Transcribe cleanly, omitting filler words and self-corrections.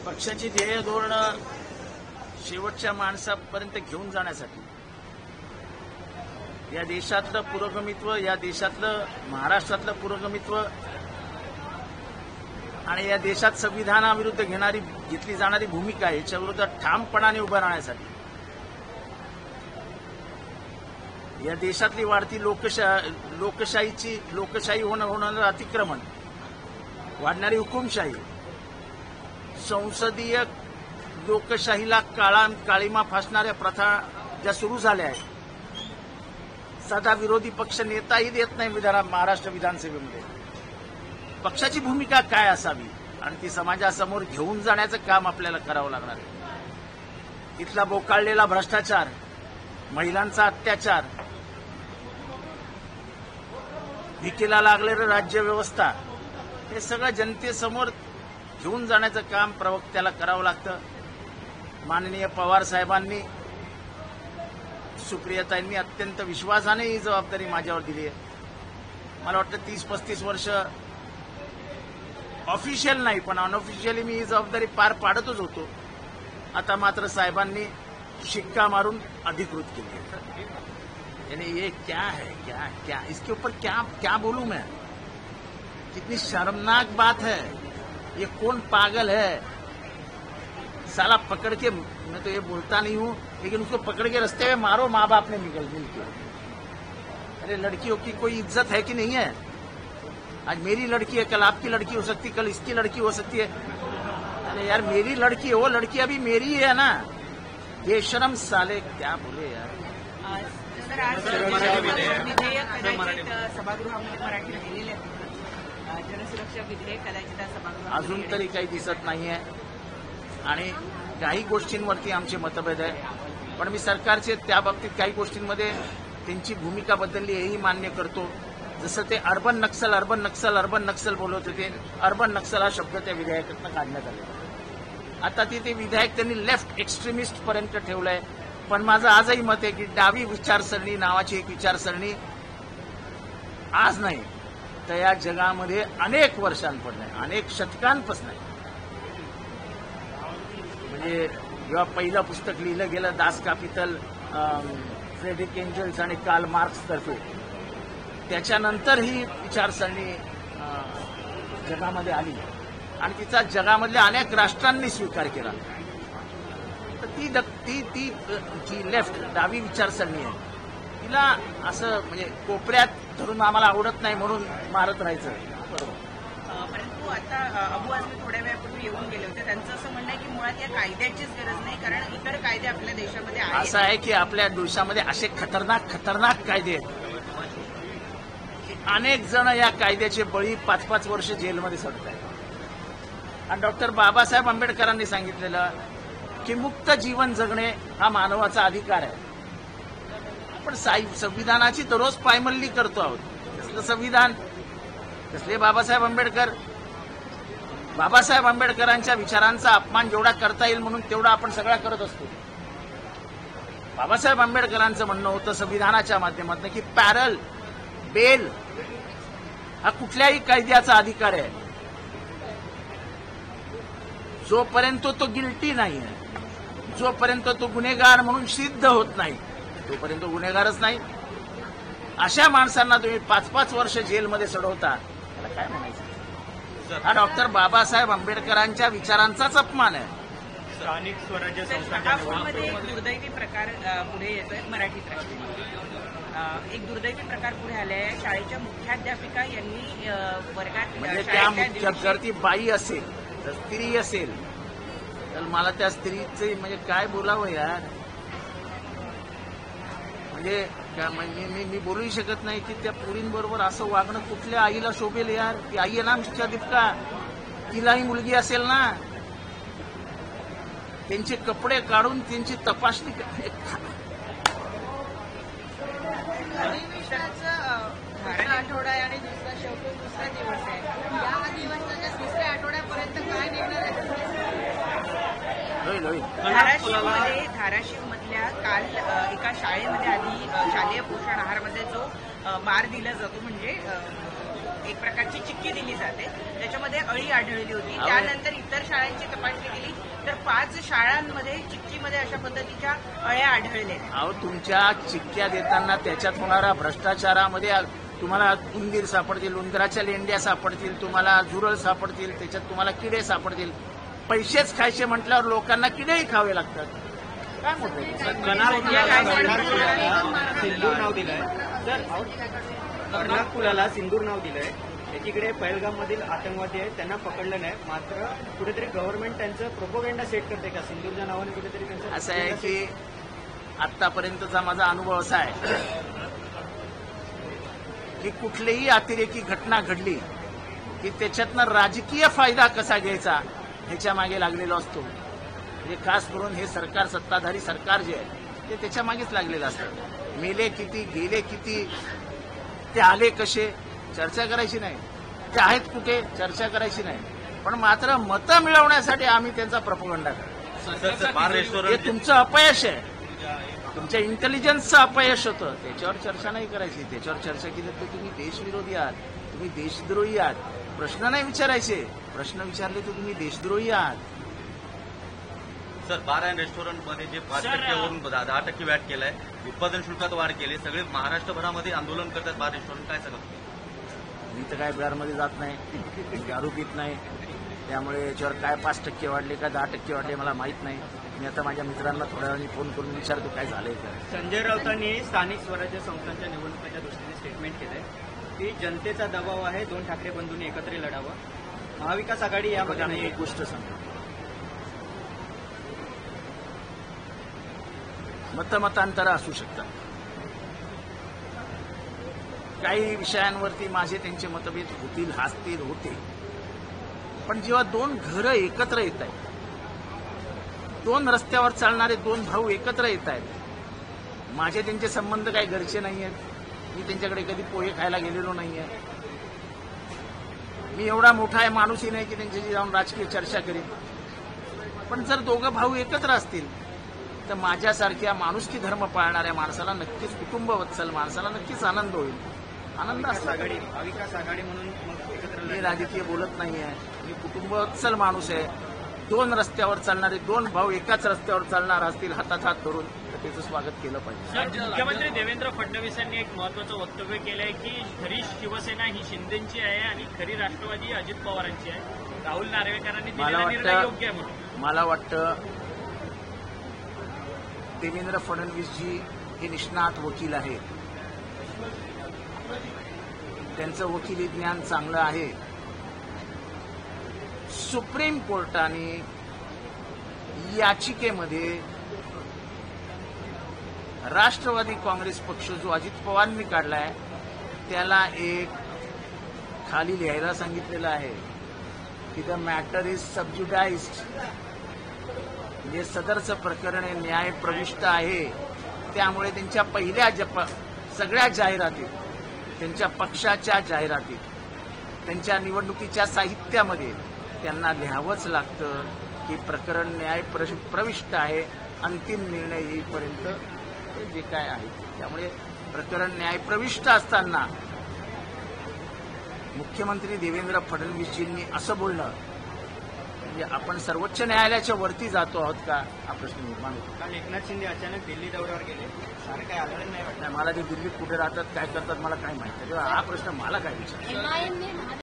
पक्षाची ध्येय धोरण शेवटच्या माणसापर्यंत घेऊन जाण्यासाठी या देशातलं पुरोगमित्व, या देशातलं महाराष्ट्रातलं पुरोगमित्व आणि या देशात संविधानाविरुद्ध घेतली जाणारी भूमिका याच्याविरुद्ध ठामपणाने उभं राहण्यासाठी या देशातली वाढती लोकशाही होणारं अतिक्रमण, वाढणारी हुकुमशाही, संसदीय लोकशाहीला काळीमा फासणाऱ्या प्रथा ज्या सुरू झाल्या आहेत, साधा विरोधी पक्ष नेताही देत नाही महाराष्ट्र विधानसभेमध्ये. पक्षाची भूमिका काय असावी आणि ती समाजासमोर घेऊन जाण्याचं काम आपल्याला करावं लागणार आहे. इथला बोकाळलेला भ्रष्टाचार, महिलांचा अत्याचार, भीतीला लागलेलं राज्यव्यवस्था, हे सगळं जनतेसमोर घेऊन जाण्याचं काम प्रवक्त्याला करावं लागतं. माननीय पवार साहेबांनी, सुप्रियाताईंनी अत्यंत विश्वासाने ही जबाबदारी माझ्यावर दिली आहे. मला वाटतं 30-35 वर्ष ऑफिशियल नाही पण अनऑफिशियली मी ही जबाबदारी पार पाडतच होतो. आता मात्र साहेबांनी शिक्का मारून अधिकृत केली आहे. यानी ये क्या है, क्या इसके ऊपर क्या बोलूं मैं? कितनी शर्मनाक बात है. ये कौन पागल है? साला पकड़ के, मैं तो ये बोलता नहीं हूं, लेकिन उसको पकड़ के रास्ते में मारो माँ बाप ने मिलके. अरे लड़कियों की कोई इज्जत है कि नहीं है? आज मेरी लड़की है, कल आपकी लड़की हो सकती, कल इसकी लड़की हो सकती है. अरे यार मेरी लड़की है, वो लड़की अभी मेरी है ना. ये शर्म साले, क्या बोले यार. जनसुरक्षा विधेयक कदाचित सभागृहात अजून तरी काही दिसत नाहीये आणि काही गोष्टींवरती आमचे मतभेद आहे. पण मी सरकारचे त्या बाबतीत काही गोष्टींमध्ये त्यांची भूमिका बदलली हेही मान्य करतो. जसं ते अर्बन नक्सल बोलत होते, अर्बन नक्सल हा शब्द त्या विधेयकातून काढण्यात आलेला. आता ते विधेयक त्यांनी लेफ्ट एक्स्ट्रीमिस्ट पर्यंत ठेवलंय. पण माझं आजही मत आहे की डावी विचारसरणी नावाची एक विचारसरणी आज नाही तर या जगामध्ये अनेक वर्षांपासून, अनेक शतकांपासून, म्हणजे जेव्हा पहिलं पुस्तक लिहिलं गेलं दास कापिटल, फ्रेडरिक एंजल्स आणि कार्ल मार्क्स तर्फे, त्याच्यानंतर ही विचारसरणी जगामध्ये आली आणि तिचा जगामधल्या अनेक राष्ट्रांनी स्वीकार केला. तर ती जी लेफ्ट डावी विचारसरणी आहे तिला असं म्हणजे कोपऱ्यात धरून आम्हाला आवडत नाही म्हणून मारत राहायचं. परंतु आता अबू आझमी थोड्या वेळापूर्वी येऊन गेले होते. त्यांचं असं म्हणणं आहे की मुळात या कायद्याचीच गरज नाही, कारण इतर कायदे आपल्या देशामध्ये आहेत. असं आहे की आपल्या देशामध्ये असे खतरनाक कायदे आहेत की अनेक जण या कायद्याचे बळी 5-5 वर्ष जेलमध्ये सडत आहेत. आणि डॉक्टर बाबासाहेब आंबेडकरांनी सांगितलेलं की मुक्त जीवन जगणे हा मानवाचा अधिकार आहे. आपण संविधानाची दररोज पायमल्ली करतो आहोत. कसलं संविधान, कसले बाबासाहेब आंबेडकर. बाबासाहेब आंबेडकरांच्या विचारांचा अपमान जेवढा करता येईल म्हणून तेवढा आपण सगळा करत असतो. बाबासाहेब आंबेडकरांचं म्हणणं होतं संविधानाच्या माध्यमातून की पॅरल, बेल हा कुठल्याही कायद्याचा अधिकार आहे. जोपर्यंत तो गिल्टी नाही आहे, जोपर्यंत तो गुन्हेगार म्हणून सिद्ध होत नाही तोपर्यंत गुन्हेगारच नाही. अशा माणसांना तुम्ही 5-5 वर्ष जेलमध्ये सडवता, त्याला काय म्हणायचं? हा डॉक्टर बाबासाहेब आंबेडकरांच्या विचारांचाच अपमान आहे. स्थानिक स्वराज्य संस्थांमध्ये एक दुर्दैवी प्रकार पुढे येतोय. मराठीत एक दुर्दैवी प्रकार पुढे आलाय. शाळेच्या मुख्याध्यापिका यांनी वर्गात म्हणजे त्या जर ती बाई असेल, जर स्त्री असेल तर मला त्या स्त्रीचे म्हणजे काय बोलावं यार. म्हणजे मी बोलूही शकत नाही की त्या पोरींबरोबर असं वागणं कुठल्या आईला शोभेल यार. ती आई आहे ना आमच्या दीपिका, तिलाही मुलगी असेल ना. त्यांचे कपडे काढून त्यांची तपासणी आठवडा आहे आणि दुसरा दिवस आहे. या दिवसाच्या तिसऱ्या आठवड्यापर्यंत काय निर्णय धाराशिव मधल्या काल एका शाळेमध्ये आधी शालेय पोषण आहारमध्ये जो बार दिला जातो म्हणजे एक प्रकारची चिक्की दिली जाते, त्याच्यामध्ये अळी आढळली होती. त्यानंतर इतर शाळांची तपासणी केली तर 5 शाळांमध्ये चिक्कीमध्ये अशा पद्धतीच्या अळ्या आढळल्या. अहो, तुमच्या चिक्क्या देताना त्याच्यात होणाऱ्या भ्रष्टाचारामध्ये तुम्हाला उंदीर सापडतील, उंदराच्या लेंड्या सापडतील, तुम्हाला झुरळ सापडतील, त्याच्यात तुम्हाला किडे सापडतील. पैसेच खायचे म्हटल्यावर लोकांना किडेही खावे लागतात. काय मोठं सिंदूर नाव दिलंय सर, कर्नाटकुलाला सिंदूर नाव दिलंय. एकीकडे पहलगाम मधील आतंकवादी आहेत, त्यांना पकडलं नाही, मात्र कुठेतरी गव्हर्नमेंट त्यांचं प्रोपोगंडा सेट करते का सिंदूरच्या नावाने कुठेतरी त्यांचं असं आहे की आतापर्यंतचा माझा अनुभव असा आहे की कुठलीही अतिरेकी घटना घडली की त्याच्यातनं राजकीय फायदा कसा घ्यायचा ह्याच्या मागे लागलेलो असतो. म्हणजे खास करून हे सरकार, सत्ताधारी सरकार जे आहे ते त्याच्या मागेच लागलेलं असतं. मेले किती, गेले किती, ते आले कसे, चर्चा करायची नाही. ते आहेत कुठे, चर्चा करायची नाही. पण मात्र मतं मिळवण्यासाठी आम्ही त्यांचा प्रोपोगंडा करतो. हे तुमचं अपयश आहे, तुमच्या इंटेलिजन्सचं अपयश होतं. त्याच्यावर चर्चा नाही करायची. त्याच्यावर चर्चा केली तर तुम्ही देशविरोधी आहात, तुम्ही देशद्रोही आहात. प्रश्न नाही विचारायचे, प्रश्न विचारले तर तुम्ही देशद्रोही आहात. सर, बार अँड रेस्टॉरंटमध्ये जे 5%वरून 10% वॅट केलंय, उत्पादन शुल्कात वाढ केली, सगळे महाराष्ट्रभरामध्ये आंदोलन करतात बार रेस्टॉरंट, काय सांगत? मी तर काय बारमध्ये जात नाही, दारू पित नाही, त्यामुळे याच्यावर काय 5% वाढले का 10% वाढले मला माहित नाही. मी आता माझ्या मित्रांना थोड्या वेळाने फोन करून विचारतो काय झालंय का. संजय राऊतांनी स्थानिक स्वराज्य संस्थांच्या निवडणुकीच्या दृष्टीने स्टेटमेंट केलंय की जनतेचा दबाव आहे, 2 ठाकरे बंधूंनी एकत्र लढावं. महाविकास आघाडी यामध्ये मी नाही. एक गोष्ट सांगतो, मतमतांतरं असू शकतात. काही विषयांवरती माझे त्यांचे मतभेद होतील, असतील, होते. पण जेव्हा 2 घरं एकत्र येत आहेत, 2 रस्त्यावर चालणारे 2 भाऊ एकत्र येत आहेत, माझे त्यांचे संबंध काही घरचे नाही आहेत. मी त्यांच्याकडे कधी पोहे खायला गेलेलो नाहीये. मी एवढा मोठा आहे माणूसही नाही की त्यांच्याशी जाऊन राजकीय चर्चा करीन. पण जर 2 भाऊ एकत्र असतील तर माझ्यासारख्या माणुसकी धर्म पाळणाऱ्या माणसाला नक्कीच, कुटुंबवत्सल माणसाला नक्कीच आनंद होईल. आनंद असला. महाविकास आघाडी म्हणून मग एकत्र मी राजकीय बोलत नाहीये, मी कुटुंबवत्सल माणूस आहे. 2 रस्त्यावर चालणारे 2 भाऊ एकाच रस्त्यावर चालणार असतील हातात हात धरून तर त्याचं स्वागत केलं पाहिजे. मुख्यमंत्री देवेंद्र फडणवीस यांनी एक महत्वाचं वक्तव्य केलं आहे की खरी शिवसेना ही शिंदेची आहे आणि खरी राष्ट्रवादी अजित पवारांची आहे. राहुल नार्वेकरांनी दिलेला निर्णय योग्य आहे म्हणून. मला वाटतं देवेंद्र फडणवीसजी हे निष्णात वकील आहेत, त्यांचं वकिली ज्ञान चांगलं आहे. सुप्रीम कोर्टाने याचिकेमध्ये राष्ट्रवादी काँग्रेस पक्ष जो अजित पवारांनी काढलाय त्याला एक खाली लिहायला सांगितलेलं आहे की द मॅटर इज सबज्युडाइज्ड. म्हणजे सदरचं प्रकरण हे न्याय प्रविष्ट आहे. त्यामुळे त्यांच्या पहिल्या सगळ्या जाहिरातीत, त्यांच्या पक्षाच्या जाहिरातीत, त्यांच्या निवडणुकीच्या साहित्यामध्ये त्यांना लिहावंच लागतं की प्रकरण न्याय प्रविष्ट आहे. अंतिम निर्णय येईपर्यंत जे काय आहे, त्यामुळे प्रकरण न्याय प्रविष्ट असताना मुख्यमंत्री देवेंद्र फडणवीसजींनी असं बोलणं म्हणजे आपण सर्वोच्च न्यायालयाच्या वरती जातो आहोत का हा प्रश्न निर्माण होतो. काल एकनाथ शिंदे अचानक दिल्ली दौऱ्यावर गेले, सारं काही आलं नाही वाटतं. मला ते दिल्लीत कुठे राहतात, काय करतात मला काय माहिती. तेव्हा हा प्रश्न मला काय विचार. MIM ने